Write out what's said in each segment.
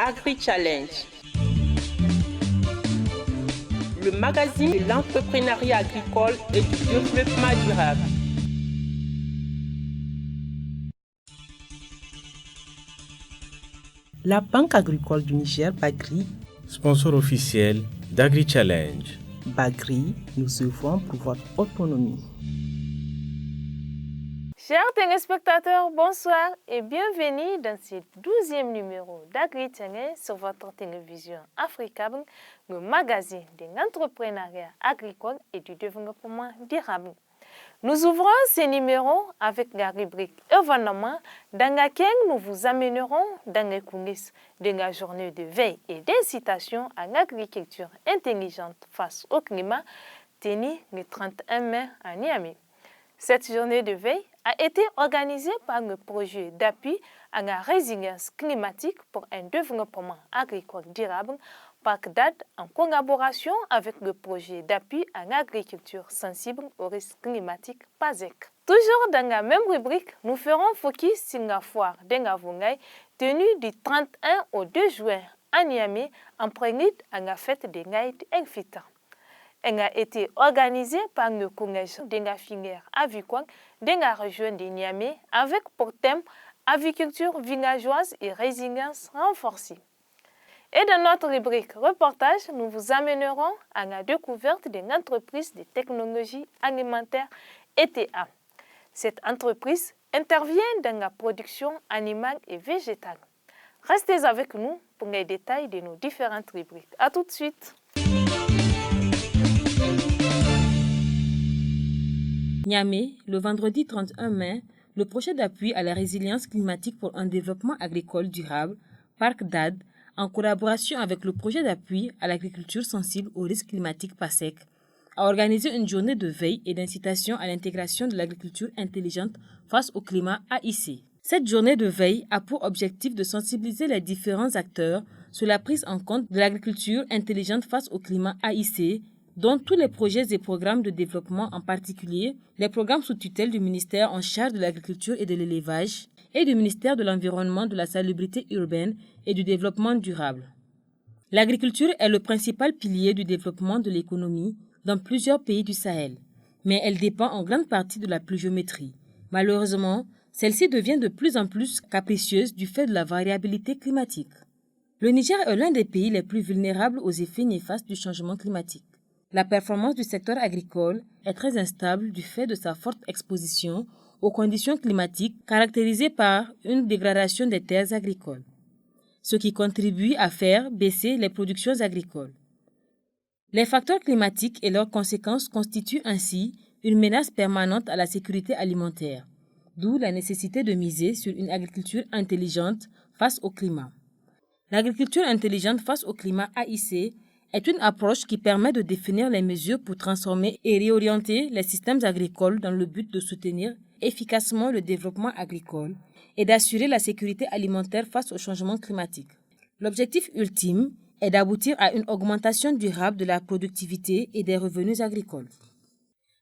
d'Agri-Challenge, le magazine de l'entrepreneuriat agricole et du développement durable. La Banque agricole du Niger, Bagri, sponsor officiel d'Agri-Challenge. Bagri, nous œuvrons pour votre autonomie. Chers téléspectateurs, bonsoir et bienvenue dans ce 12e numéro d'Agri-Challenge sur votre télévision Africable, le magazine de l'entrepreneuriat agricole et du développement durable. Nous ouvrons ce numéro avec la rubrique événements dans laquelle nous vous amènerons dans les coulisses de la journée de veille et d'incitation à l'agriculture intelligente face au climat tenue le 31 mai à Niamey. Cette journée de veille a été organisée par le projet d'appui à la résilience climatique pour un développement agricole durable, PACDAD, en collaboration avec le projet d'appui à l'agriculture sensible aux risques climatiques, PASEC. Toujours dans la même rubrique, nous ferons focus sur la foire de la volaille tenue du 31 au 2 juin à Niamey en prélude à la fête de l'Aïd el-Fitr. Elle a été organisée par le collège de la filière avicole de la région de Niamey avec pour thème aviculture villageoise et résilience renforcée. Et dans notre rubrique reportage, nous vous amènerons à la découverte de l'entreprise de technologie alimentaire ETA. Cette entreprise intervient dans la production animale et végétale. Restez avec nous pour les détails de nos différentes rubriques. À tout de suite. Niamey, le vendredi 31 mai, le projet d'appui à la résilience climatique pour un développement agricole durable, PARC-DAD, en collaboration avec le projet d'appui à l'agriculture sensible aux risques climatiques PASEC, a organisé une journée de veille et d'incitation à l'intégration de l'agriculture intelligente face au climat AIC. Cette journée de veille a pour objectif de sensibiliser les différents acteurs sur la prise en compte de l'agriculture intelligente face au climat AIC, dont tous les projets et programmes de développement, en particulier les programmes sous tutelle du ministère en charge de l'agriculture et de l'élevage et du ministère de l'Environnement, de la Salubrité urbaine et du développement durable. L'agriculture est le principal pilier du développement de l'économie dans plusieurs pays du Sahel, mais elle dépend en grande partie de la pluviométrie. Malheureusement, celle-ci devient de plus en plus capricieuse du fait de la variabilité climatique. Le Niger est l'un des pays les plus vulnérables aux effets néfastes du changement climatique. La performance du secteur agricole est très instable du fait de sa forte exposition aux conditions climatiques caractérisées par une dégradation des terres agricoles, ce qui contribue à faire baisser les productions agricoles. Les facteurs climatiques et leurs conséquences constituent ainsi une menace permanente à la sécurité alimentaire, d'où la nécessité de miser sur une agriculture intelligente face au climat. L'agriculture intelligente face au climat AIC est une approche qui permet de définir les mesures pour transformer et réorienter les systèmes agricoles dans le but de soutenir efficacement le développement agricole et d'assurer la sécurité alimentaire face au changement climatique. L'objectif ultime est d'aboutir à une augmentation durable de la productivité et des revenus agricoles.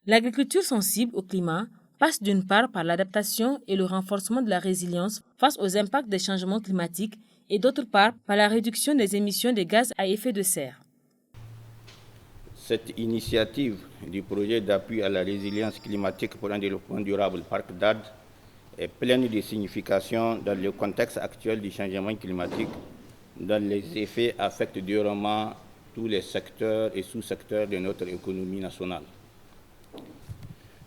L'agriculture sensible au climat passe d'une part par l'adaptation et le renforcement de la résilience face aux impacts des changements climatiques et d'autre part par la réduction des émissions de gaz à effet de serre. Cette initiative du projet d'appui à la résilience climatique pour un développement durable PARC-DAD est pleine de signification dans le contexte actuel du changement climatique, dont les effets affectent durement tous les secteurs et sous-secteurs de notre économie nationale.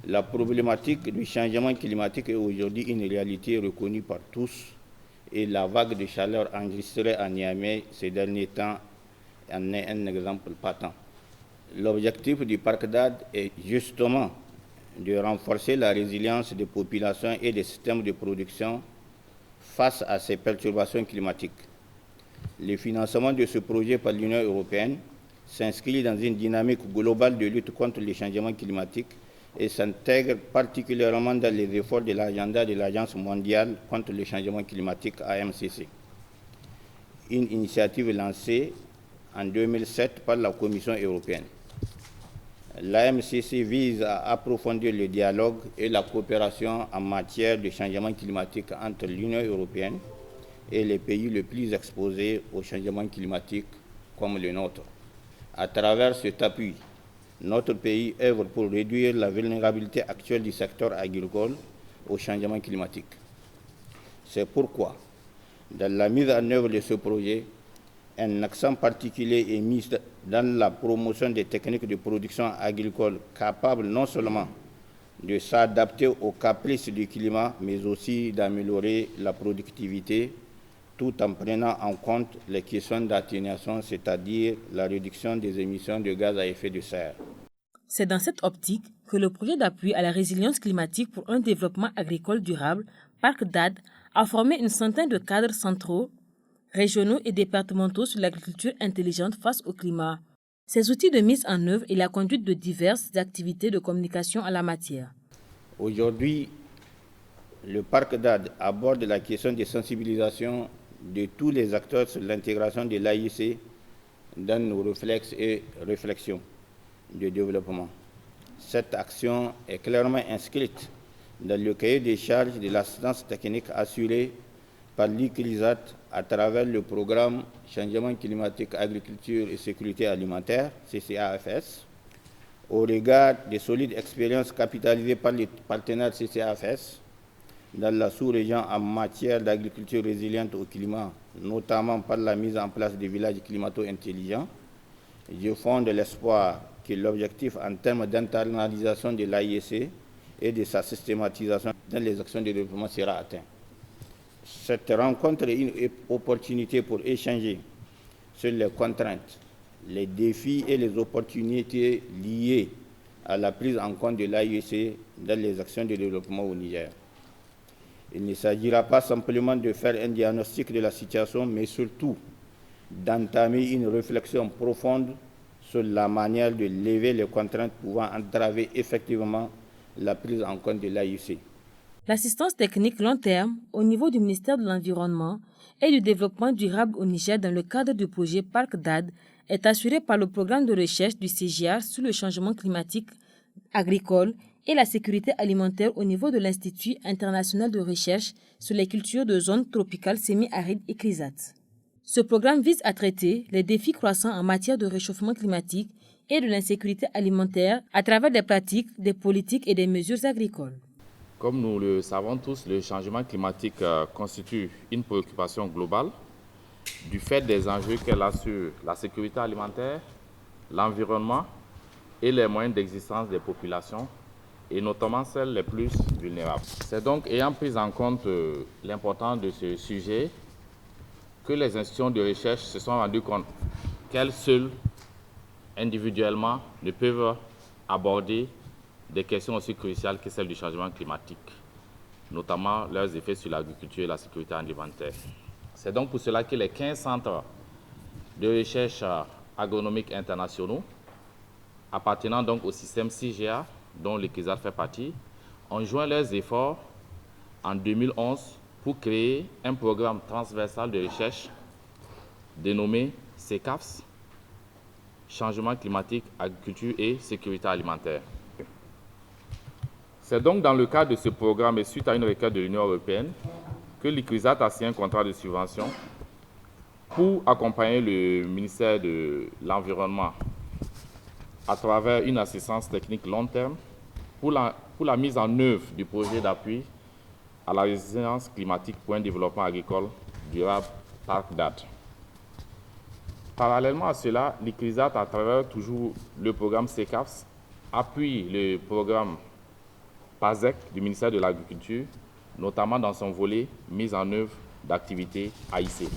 La problématique du changement climatique est aujourd'hui une réalité reconnue par tous et la vague de chaleur enregistrée à Niamey ces derniers temps en est un exemple patent. L'objectif du PARC-DAD est justement de renforcer la résilience des populations et des systèmes de production face à ces perturbations climatiques. Le financement de ce projet par l'Union européenne s'inscrit dans une dynamique globale de lutte contre les changements climatiques et s'intègre particulièrement dans les efforts de l'agenda de l'Agence mondiale contre le changement climatique AMCC. Une initiative lancée en 2007 par la Commission européenne. L'AMCC vise à approfondir le dialogue et la coopération en matière de changement climatique entre l'Union européenne et les pays les plus exposés au changement climatique comme le nôtre. À travers cet appui, notre pays œuvre pour réduire la vulnérabilité actuelle du secteur agricole au changement climatique. C'est pourquoi, dans la mise en œuvre de ce projet, un accent particulier est mis dans la promotion des techniques de production agricole capables non seulement de s'adapter aux caprices du climat, mais aussi d'améliorer la productivité, tout en prenant en compte les questions d'atténuation, c'est-à-dire la réduction des émissions de gaz à effet de serre. C'est dans cette optique que le projet d'appui à la résilience climatique pour un développement agricole durable, Parc DAD, a formé une centaine de cadres centraux, régionaux et départementaux sur l'agriculture intelligente face au climat. Ces outils de mise en œuvre et la conduite de diverses activités de communication en la matière. Aujourd'hui, le Parc DAD aborde la question de sensibilisation de tous les acteurs sur l'intégration de l'AIC dans nos réflexes et réflexions de développement. Cette action est clairement inscrite dans le cahier des charges de l'assistance technique assurée par l'ICRISAT à travers le programme Changement climatique, agriculture et sécurité alimentaire, CCAFS, au regard des solides expériences capitalisées par les partenaires CCAFS dans la sous-région en matière d'agriculture résiliente au climat, notamment par la mise en place des villages climato-intelligents. Je fonde l'espoir que l'objectif en termes d'internalisation de l'AIC et de sa systématisation dans les actions de développement sera atteint. Cette rencontre est une opportunité pour échanger sur les contraintes, les défis et les opportunités liées à la prise en compte de l'AIC dans les actions de développement au Niger. Il ne s'agira pas simplement de faire un diagnostic de la situation, mais surtout d'entamer une réflexion profonde sur la manière de lever les contraintes pouvant entraver effectivement la prise en compte de l'AIC. L'assistance technique long terme au niveau du ministère de l'Environnement et du Développement durable au Niger dans le cadre du projet Parc DAD est assurée par le programme de recherche du CGIAR sur le changement climatique agricole et la sécurité alimentaire au niveau de l'Institut international de recherche sur les cultures de zones tropicales semi-arides ICRISAT. Ce programme vise à traiter les défis croissants en matière de réchauffement climatique et de l'insécurité alimentaire à travers des pratiques, des politiques et des mesures agricoles. Comme nous le savons tous, le changement climatique constitue une préoccupation globale du fait des enjeux qu'elle a sur la sécurité alimentaire, l'environnement et les moyens d'existence des populations, et notamment celles les plus vulnérables. C'est donc ayant pris en compte l'importance de ce sujet que les institutions de recherche se sont rendues compte qu'elles seules, individuellement, ne peuvent aborder des questions aussi cruciales que celles du changement climatique, notamment leurs effets sur l'agriculture et la sécurité alimentaire. C'est donc pour cela que les 15 centres de recherche agronomique internationaux, appartenant donc au système CGIAR, dont l'ICRISAT fait partie, ont joint leurs efforts en 2011 pour créer un programme transversal de recherche dénommé CCAFS, Changement climatique, agriculture et sécurité alimentaire. C'est donc dans le cadre de ce programme et suite à une requête de l'Union européenne que l'ICRISAT a signé un contrat de subvention pour accompagner le ministère de l'Environnement à travers une assistance technique long terme pour la mise en œuvre du projet d'appui à la résilience climatique pour un développement agricole durable Parc DAD. Parallèlement à cela, l'ICRISAT, à travers toujours le programme CCAFS, appuie le programme PASEC du ministère de l'Agriculture, notamment dans son volet mise en œuvre d'activités AIC.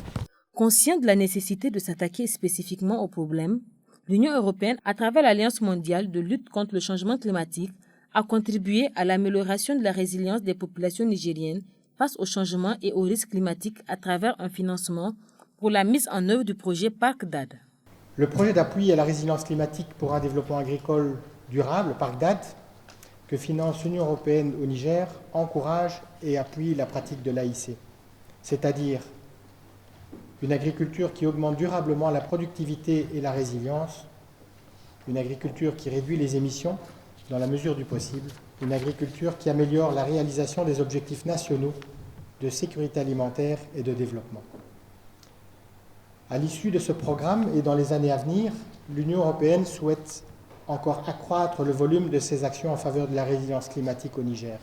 Conscient de la nécessité de s'attaquer spécifiquement au problème, l'Union européenne, à travers l'Alliance mondiale de lutte contre le changement climatique, a contribué à l'amélioration de la résilience des populations nigériennes face au changement et aux risques climatiques à travers un financement pour la mise en œuvre du projet Parc DAD. Le projet d'appui à la résilience climatique pour un développement agricole durable, Parc DAD, que finance l'Union européenne au Niger, encourage et appuie la pratique de l'AIC, c'est-à-dire une agriculture qui augmente durablement la productivité et la résilience, une agriculture qui réduit les émissions dans la mesure du possible, une agriculture qui améliore la réalisation des objectifs nationaux de sécurité alimentaire et de développement. À l'issue de ce programme et dans les années à venir, l'Union européenne souhaite encore accroître le volume de ses actions en faveur de la résilience climatique au Niger.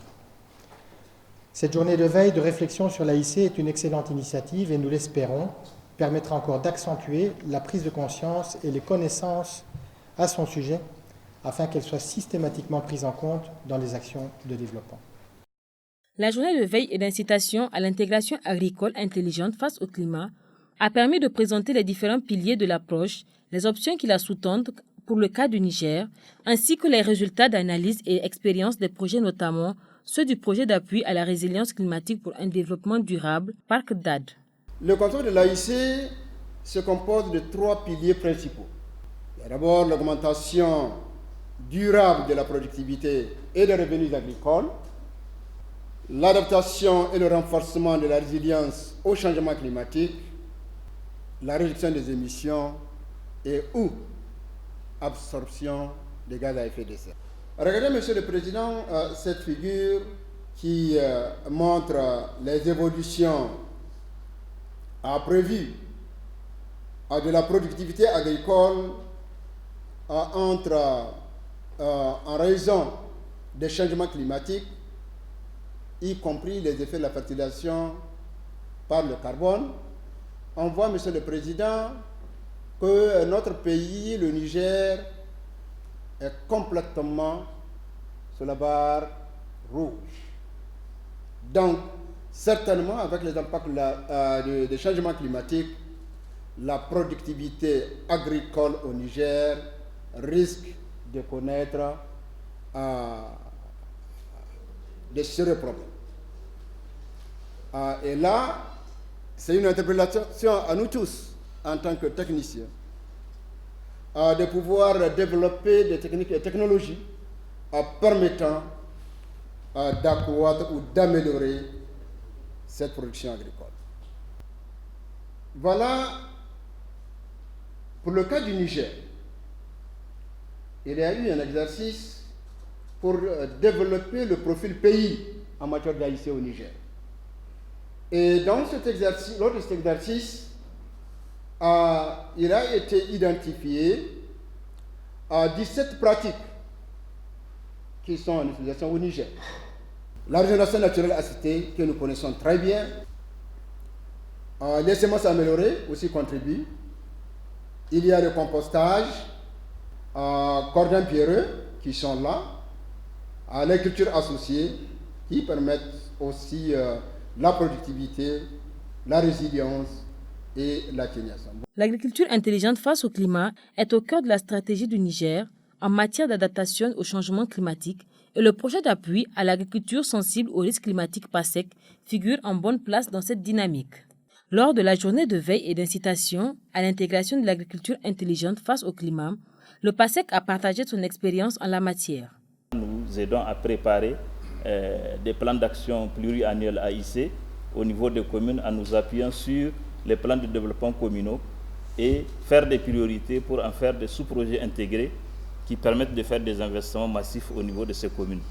Cette journée de veille de réflexion sur l'AIC est une excellente initiative et nous l'espérons permettra encore d'accentuer la prise de conscience et les connaissances à son sujet afin qu'elle soit systématiquement prise en compte dans les actions de développement. La journée de veille et d'incitation à l'intégration agricole intelligente face au climat a permis de présenter les différents piliers de l'approche, les options qui la sous-tendent pour le cas du Niger, ainsi que les résultats d'analyse et expérience des projets, notamment ceux du projet d'appui à la résilience climatique pour un développement durable, Parc DAD. Le contrôle de l'AIC se compose de 3 piliers principaux. Il y a d'abord l'augmentation durable de la productivité et des revenus agricoles, l'adaptation et le renforcement de la résilience au changement climatique, la réduction des émissions et ou absorption des gaz à effet de serre. Regardez, Monsieur le Président, cette figure qui montre les évolutions prévues de la productivité agricole en raison des changements climatiques, y compris les effets de la fertilisation par le carbone. On voit, Monsieur le Président, que notre pays, le Niger, est complètement sur la barre rouge. Donc, certainement, avec les impacts des changements climatiques, la productivité agricole au Niger risque de connaître de sérieux problèmes. Et là, c'est une interpellation à nous tous, en tant que techniciens, de pouvoir développer des techniques et technologies permettant d'accroître ou d'améliorer cette production agricole. Voilà, pour le cas du Niger, il y a eu un exercice pour développer le profil pays en matière d'AIC au Niger. Et dans cet exercice, lors de cet exercice, il a été identifié 17 pratiques qui sont en utilisation au Niger. La régénération naturelle assistée, que nous connaissons très bien, les semences améliorées aussi contribuent. Il y a le compostage, cordons pierreux qui sont là, les cultures associées qui permettent aussi la productivité, la résilience et l'atténuation. L'agriculture intelligente face au climat est au cœur de la stratégie du Niger en matière d'adaptation au changement climatique et le projet d'appui à l'agriculture sensible aux risques climatiques PASEC figure en bonne place dans cette dynamique. Lors de la journée de veille et d'incitation à l'intégration de l'agriculture intelligente face au climat, le PASEC a partagé son expérience en la matière. Nous aidons à préparer des plans d'action pluriannuels AIC au niveau des communes en nous appuyant sur les plans de développement communaux et faire des priorités pour en faire des sous-projets intégrés qui permettent de faire des investissements massifs au niveau de ces communes.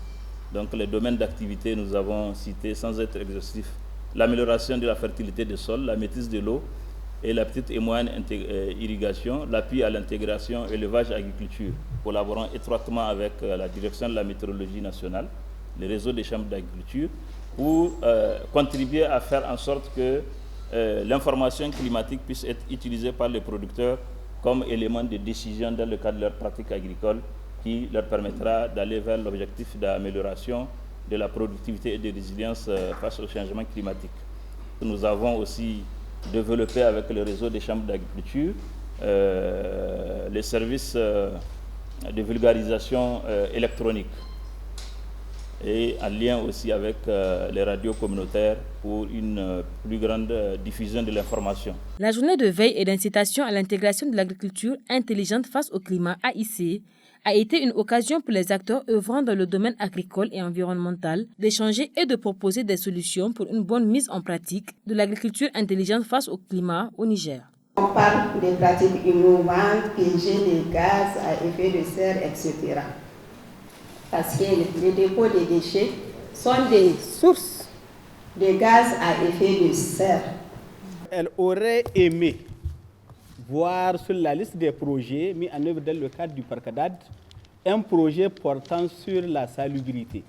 Donc les domaines d'activité, nous avons cité sans être exhaustifs, l'amélioration de la fertilité des sols, la maîtrise de l'eau et la petite et moyenne irrigation, l'appui à l'intégration, élevage, agriculture, collaborant étroitement avec la direction de la météorologie nationale, les réseaux des chambres d'agriculture, pour contribuer à faire en sorte que l'information climatique puisse être utilisée par les producteurs comme élément de décision dans le cadre de leur pratique agricole qui leur permettra d'aller vers l'objectif d'amélioration de la productivité et de résilience face au changement climatique. Nous avons aussi développé avec le réseau des chambres d'agriculture les services de vulgarisation électronique et en lien aussi avec les radios communautaires pour une plus grande diffusion de l'information. La journée de veille et d'incitation à l'intégration de l'agriculture intelligente face au climat AIC a été une occasion pour les acteurs œuvrant dans le domaine agricole et environnemental d'échanger et de proposer des solutions pour une bonne mise en pratique de l'agriculture intelligente face au climat au Niger. On parle des pratiques innovantes qui gèrent les gaz à effet de serre, etc. Parce que les dépôts des déchets sont des sources des gaz à effet de serre. Elle aurait aimé voir sur la liste des projets mis en œuvre dans le cadre du PARCDAD un projet portant sur la salubrité.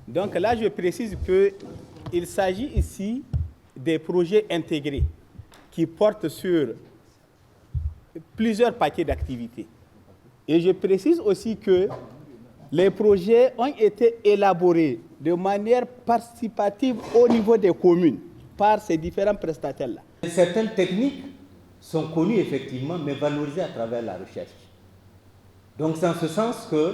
Donc là, je précise qu'il s'agit ici des projets intégrés qui portent sur plusieurs paquets d'activités. Et je précise aussi que les projets ont été élaborés de manière participative au niveau des communes par ces différents prestataires-là. Certaines techniques sont connues effectivement, mais valorisées à travers la recherche. Donc c'est en ce sens que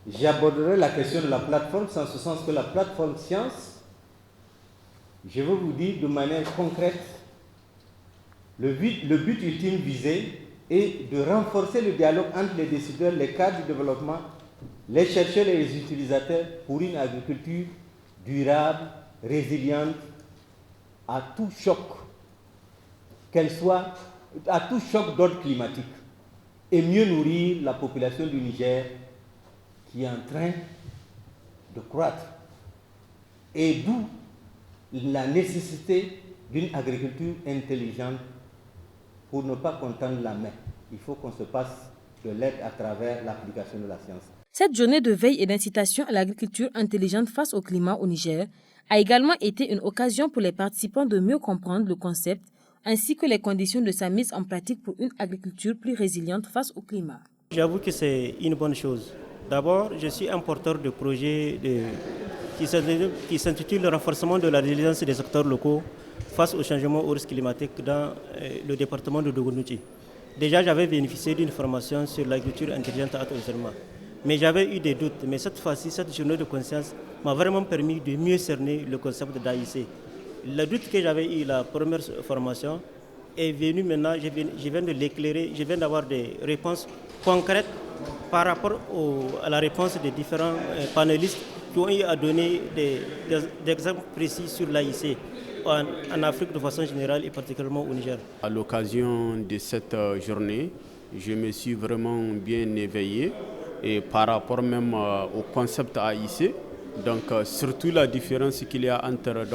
j'aborderai la question de la plateforme, c'est en ce sens que la plateforme science, je veux vous dire de manière concrète, le but ultime visé est de renforcer le dialogue entre les décideurs, les cadres du développement, les chercheurs et les utilisateurs pour une agriculture durable, résiliente, à tout choc, qu'elle soit à tout choc d'ordre climatique, et mieux nourrir la population du Niger qui est en train de croître. Et d'où la nécessité d'une agriculture intelligente pour ne pas qu'on tende la main. Il faut qu'on se passe de l'aide à travers l'application de la science. Cette journée de veille et d'incitation à l'agriculture intelligente face au climat au Niger a également été une occasion pour les participants de mieux comprendre le concept ainsi que les conditions de sa mise en pratique pour une agriculture plus résiliente face au climat. J'avoue que c'est une bonne chose. D'abord, je suis un porteur de projet qui s'intitule le renforcement de la résilience des acteurs locaux face au changement au risque climatique dans le département de Dogonouchi. Déjà, j'avais bénéficié d'une formation sur l'agriculture intelligente à Toserma. Mais j'avais eu des doutes. Mais cette fois-ci, cette journée de conscience m'a vraiment permis de mieux cerner le concept d'AIC. Le doute que j'avais eu la première formation est venu maintenant, je viens de l'éclairer, je viens d'avoir des réponses concrètes par rapport à la réponse des différents panélistes qui ont eu à donner des exemples précis sur l'AIC en Afrique de façon générale et particulièrement au Niger. À l'occasion de cette journée, je me suis vraiment bien éveillé et par rapport même au concept AIC. Donc surtout la différence qu'il y a entre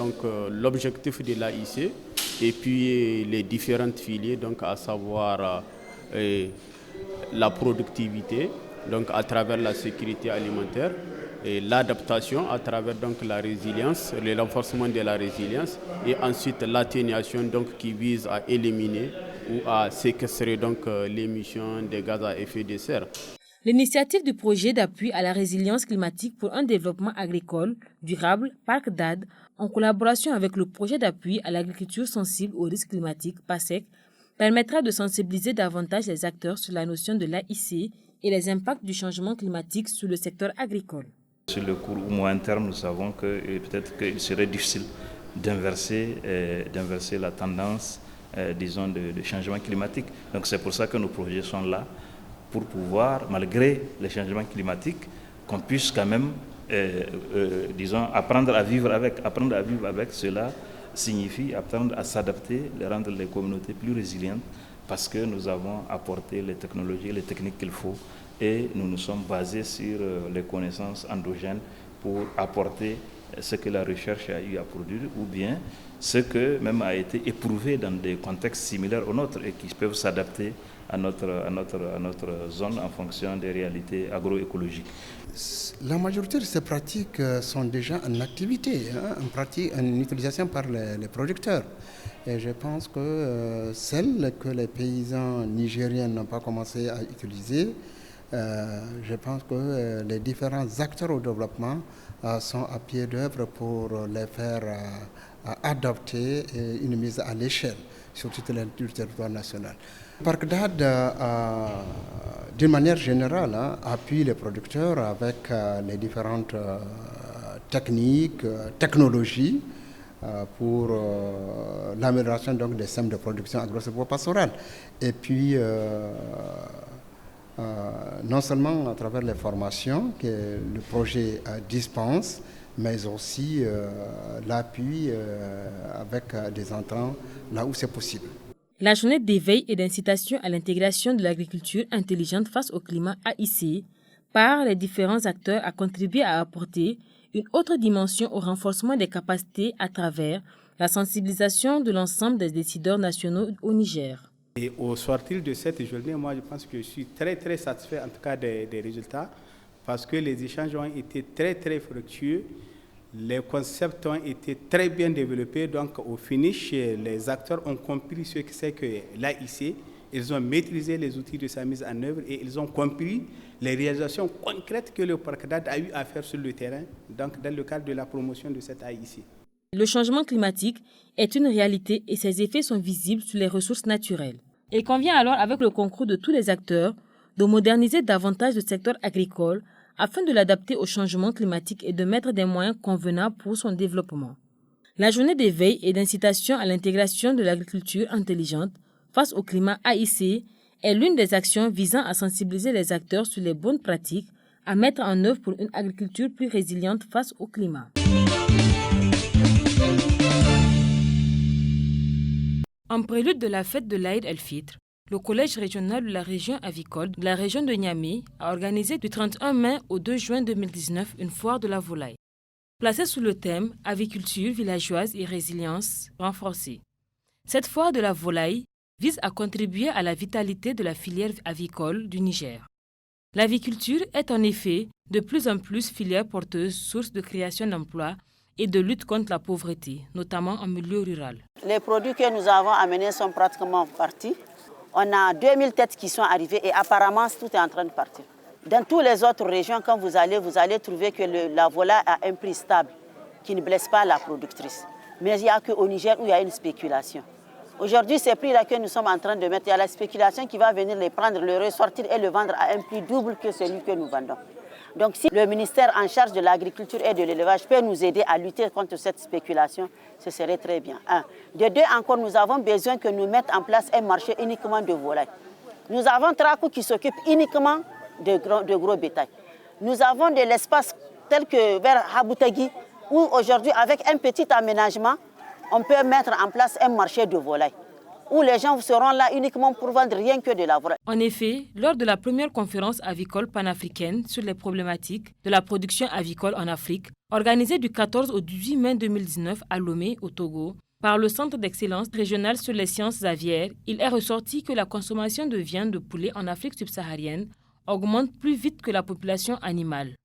l'objectif de l'AIC et puis les différentes filières, donc à savoir la productivité, donc à travers la sécurité alimentaire et l'adaptation à travers donc la résilience, le renforcement de la résilience et ensuite l'atténuation donc qui vise à éliminer ou à séquestrer donc l'émission des gaz à effet de serre. L'initiative du projet d'appui à la résilience climatique pour un développement agricole durable, PARCDAD, en collaboration avec le projet d'appui à l'agriculture sensible aux risques climatiques, PASEC, permettra de sensibiliser davantage les acteurs sur la notion de l'AIC et les impacts du changement climatique sur le secteur agricole. Sur le court ou moyen terme, nous savons que peut-être qu'il serait difficile d'inverser la tendance, disons, de changement climatique. Donc c'est pour ça que nos projets sont là, pour pouvoir, malgré les changements climatiques, qu'on puisse quand même, disons, apprendre à vivre avec. Apprendre à vivre avec, cela signifie apprendre à s'adapter, rendre les communautés plus résilientes, parce que nous avons apporté les technologies, les techniques qu'il faut, et nous nous sommes basés sur les connaissances endogènes pour apporter ce que la recherche a eu à produire, ou bien ce que même a été éprouvé dans des contextes similaires aux nôtres et qui peuvent s'adapter à notre zone en fonction des réalités agroécologiques. La majorité de ces pratiques sont déjà en activité, en utilisation par les producteurs. Et je pense que celles que les paysans nigériens n'ont pas commencé à utiliser, je pense que les différents acteurs au développement sont à pied d'œuvre pour les faire adopter une mise à l'échelle sur tout le territoire national. PARCDAD, d'une manière générale, appuie les producteurs avec les différentes techniques, technologies pour l'amélioration des systèmes de production agro-pastorale. Et puis, non seulement à travers les formations que le projet dispense, mais aussi l'appui avec des entrants là où c'est possible. La journée d'éveil et d'incitation à l'intégration de l'agriculture intelligente face au climat AIC par les différents acteurs a contribué à apporter une autre dimension au renforcement des capacités à travers la sensibilisation de l'ensemble des décideurs nationaux au Niger. Et au sortir de cette journée, moi je pense que je suis très très satisfait en tout cas des résultats parce que les échanges ont été très très fructueux, les concepts ont été très bien développés, donc au finish, les acteurs ont compris ce que c'est que l'AIC, ils ont maîtrisé les outils de sa mise en œuvre et ils ont compris les réalisations concrètes que le PARCDAD a eu à faire sur le terrain, donc dans le cadre de la promotion de cette AIC. Le changement climatique est une réalité et ses effets sont visibles sur les ressources naturelles. Il convient alors, avec le concours de tous les acteurs, de moderniser davantage le secteur agricole afin de l'adapter au changement climatique et de mettre des moyens convenables pour son développement. La journée d'éveil et d'incitation à l'intégration de l'agriculture intelligente face au climat AIC est l'une des actions visant à sensibiliser les acteurs sur les bonnes pratiques à mettre en œuvre pour une agriculture plus résiliente face au climat. En prélude de la fête de l'Aïd el-Fitr, le collège régional de la région avicole de la région de Niamey a organisé du 31 mai au 2 juin 2019 une foire de la volaille, placée sous le thème « Aviculture villageoise et résilience renforcée ». Cette foire de la volaille vise à contribuer à la vitalité de la filière avicole du Niger. L'aviculture est en effet de plus en plus filière porteuse, source de création d'emplois et de lutte contre la pauvreté, notamment en milieu rural. Les produits que nous avons amenés sont pratiquement partis. On a 2000 têtes qui sont arrivées et apparemment tout est en train de partir. Dans toutes les autres régions, quand vous allez trouver que la volaille a un prix stable qui ne blesse pas la productrice. Mais il n'y a qu'au Niger où il y a une spéculation. Aujourd'hui, ces prix-là que nous sommes en train de mettre, il y a la spéculation qui va venir les prendre, le ressortir et le vendre à un prix double que celui que nous vendons. Donc si le ministère en charge de l'agriculture et de l'élevage peut nous aider à lutter contre cette spéculation, ce serait très bien. De deux, encore, nous avons besoin que nous mettions en place un marché uniquement de volailles. Nous avons Trakou qui s'occupe uniquement de gros bétail. Nous avons de l'espace tel que vers Haboutagui, où aujourd'hui, avec un petit aménagement, on peut mettre en place un marché de volailles, où les gens seront là uniquement pour vendre rien que de la volaille. En effet, lors de la première conférence avicole panafricaine sur les problématiques de la production avicole en Afrique, organisée du 14 au 18 mai 2019 à Lomé, au Togo, par le Centre d'excellence régional sur les sciences aviaires, il est ressorti que la consommation de viande de poulet en Afrique subsaharienne augmente plus vite que la population animale.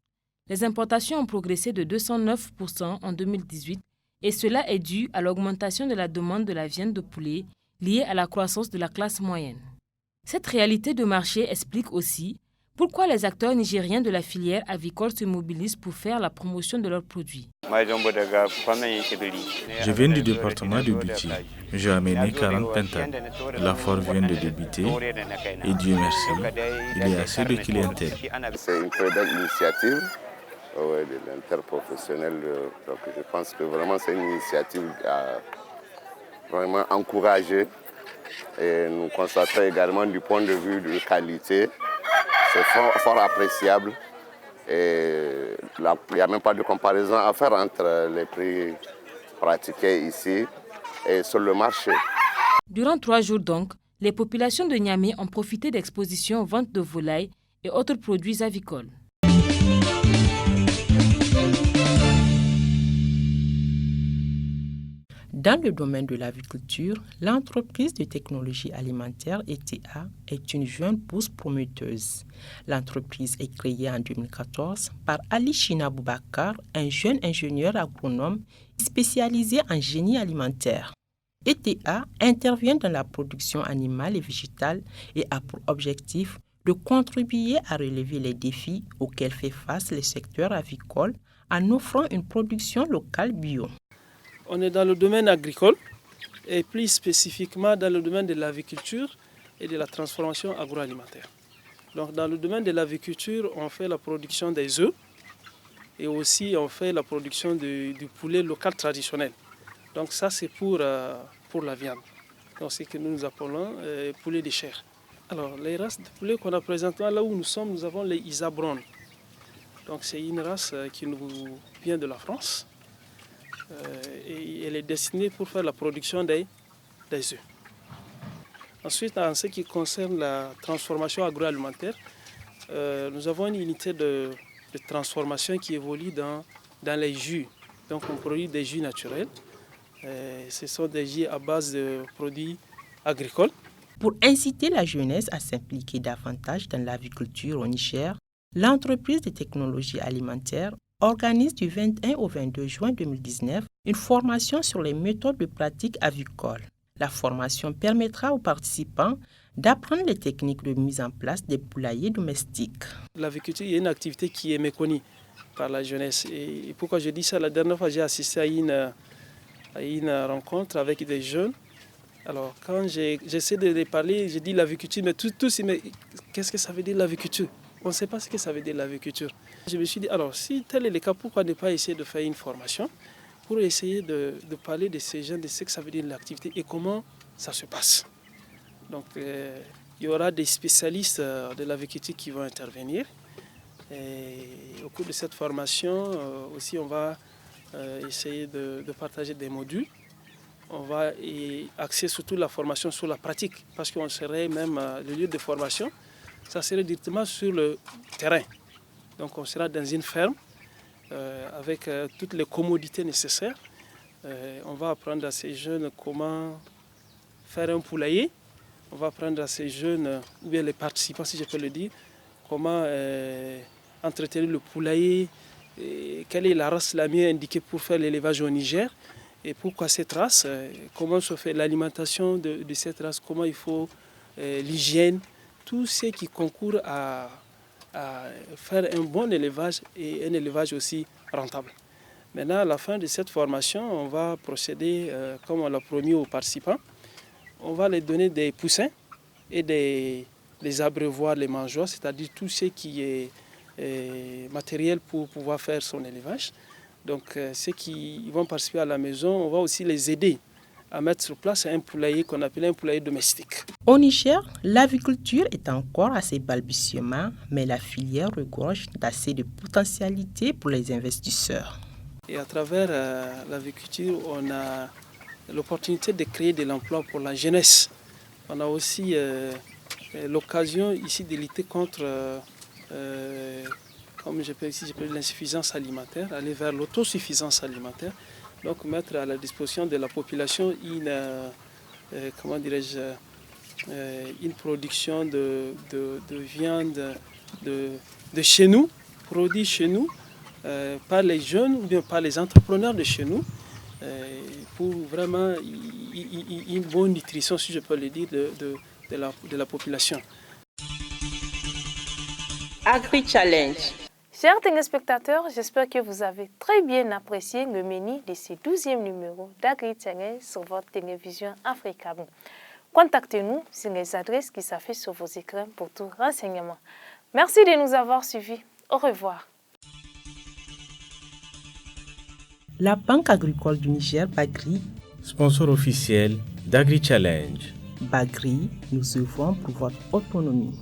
Les importations ont progressé de 209% en 2018 et cela est dû à l'augmentation de la demande de la viande de poulet liée à la croissance de la classe moyenne. Cette réalité de marché explique aussi pourquoi les acteurs nigériens de la filière avicole se mobilisent pour faire la promotion de leurs produits. Je viens du département de Bichi. J'ai amené 40 pintades. La foire vient de débuter et Dieu merci, il y a assez de clientèle. C'est une très belle initiative de l'interprofessionnel. Donc je pense que vraiment c'est une initiative à vraiment encourager. Et nous constatons également du point de vue de qualité, c'est fort appréciable. Et là, il n'y a même pas de comparaison à faire entre les prix pratiqués ici et sur le marché. Durant 3 jours donc, les populations de Niamey ont profité d'expositions aux ventes de volailles et autres produits avicoles. Dans le domaine de l'agriculture, l'entreprise de technologie alimentaire ETA est une jeune pousse prometteuse. L'entreprise est créée en 2014 par Ali China Boubacar, un jeune ingénieur agronome spécialisé en génie alimentaire. ETA intervient dans la production animale et végétale et a pour objectif de contribuer à relever les défis auxquels fait face le secteur avicole en offrant une production locale bio. On est dans le domaine agricole et plus spécifiquement dans le domaine de l'aviculture et de la transformation agroalimentaire. Donc dans le domaine de l'aviculture, on fait la production des œufs et aussi on fait la production du poulet local traditionnel. Donc ça c'est pour la viande. Donc c'est ce que nous appelons poulet de chair. Alors les races de poulet qu'on a présentement là où nous sommes, nous avons les Isabron. Donc c'est une race qui nous vient de la France. Et elle est destinée pour faire la production des œufs. Ensuite, en ce qui concerne la transformation agroalimentaire, nous avons une unité de transformation qui évolue dans dans les jus. Donc on produit des jus naturels. Ce sont des jus à base de produits agricoles. Pour inciter la jeunesse à s'impliquer davantage dans l'aviculture au Niger, l'entreprise de technologie alimentaire organise du 21 au 22 juin 2019 une formation sur les méthodes de pratique avicole. La formation permettra aux participants d'apprendre les techniques de mise en place des poulaillers domestiques. L'aviculture est une activité qui est méconnue par la jeunesse. Et pourquoi je dis ça? La dernière fois, j'ai assisté à une rencontre avec des jeunes. Alors, quand j'essaie de les parler, je dis l'aviculture, mais tous, mais qu'est-ce que ça veut dire l'aviculture? On ne sait pas ce que ça veut dire l'aviculture. Je me suis dit, alors, si tel est le cas, pourquoi ne pas essayer de faire une formation pour essayer de parler de ces jeunes, de ce que ça veut dire l'activité et comment ça se passe. Donc, il y aura des spécialistes de l'aviculture qui vont intervenir. Et au cours de cette formation, aussi, on va essayer de partager des modules. On va axer surtout la formation sur la pratique, parce qu'on serait même le lieu de formation, ça serait directement sur le terrain. Donc on sera dans une ferme avec toutes les commodités nécessaires. On va apprendre à ces jeunes comment faire un poulailler. On va apprendre à ces jeunes, ou bien les participants si je peux le dire, comment entretenir le poulailler, et quelle est la race la mieux indiquée pour faire l'élevage au Niger. Et pourquoi cette race, comment se fait l'alimentation de cette race, comment il faut l'hygiène, tout ce qui concourt à faire un bon élevage et un élevage aussi rentable. Maintenant, à la fin de cette formation, on va procéder, comme on l'a promis aux participants, on va les donner des poussins et des abreuvoirs, les mangeoires, c'est-à-dire tout ce qui est matériel pour pouvoir faire son élevage. Donc ceux qui vont participer à la maison, on va aussi les aider à mettre sur place un poulailler qu'on appelle un poulailler domestique. Au Niger, l'aviculture est encore à ses balbutiements, mais la filière regorge d'assez de potentialités pour les investisseurs. Et à travers l'aviculture, on a l'opportunité de créer de l'emploi pour la jeunesse. On a aussi l'occasion ici de lutter contre comme je peux l'insuffisance alimentaire, aller vers l'autosuffisance alimentaire, donc mettre à la disposition de la population une production de viande de chez nous, produit chez nous, par les jeunes ou bien par les entrepreneurs de chez nous, pour vraiment une bonne nutrition, si je peux le dire, de la population. Agri-Challenge. Chers téléspectateurs, j'espère que vous avez très bien apprécié le menu de ce 12e numéro d'Agri-Challenge sur votre télévision Africable. Contactez-nous sur les adresses qui s'affichent sur vos écrans pour tout renseignement. Merci de nous avoir suivis. Au revoir. La Banque agricole du Niger, Bagri, sponsor officiel d'Agri-Challenge. Bagri, nous œuvrons pour votre autonomie.